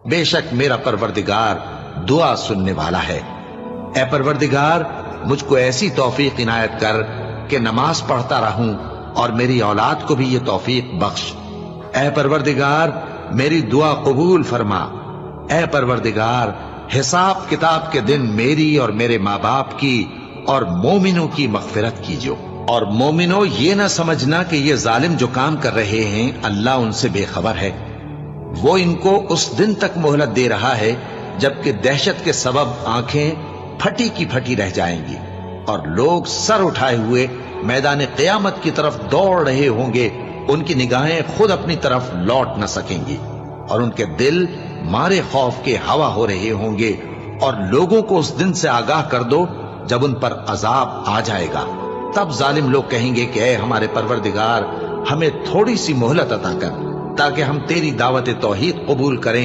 बेशक मेरा परवरदिगार दुआ सुनने वाला है। ए परवरदिगार, मुझको ऐसी तौफीक इनायत कर कि नमाज पढ़ता रहूं और मेरी औलाद को भी ये तौफीक बख्श। ए परवरदिगार, मेरी दुआ कबूल फरमा। ए परवरदिगार, हिसाब किताब के दिन मेरी और मेरे माँ बाप की और मोमिनों की मगफिरत कीजिए। और मोमिनो, ये ना समझना कि ये जालिम जो काम कर रहे हैं अल्लाह उनसे बेखबर है। वो इनको उस दिन तक मोहलत दे रहा है जबकि दहशत के सबब आंखें फटी की फटी रह जाएंगी और लोग सर उठाए हुए मैदान क़यामत की तरफ दौड़ रहे होंगे। उनकी निगाहें खुद अपनी तरफ लौट न सकेंगी और उनके दिल मारे खौफ के हवा हो रहे होंगे। और लोगों को उस दिन से आगाह कर दो जब उन पर अजाब आ जाएगा। तब जालिम लोग कहेंगे कि ऐ हमारे परवरदिगार, हमें थोड़ी सी मोहलत अता कर ताकि हम तेरी दावत तौहीद कबूल करें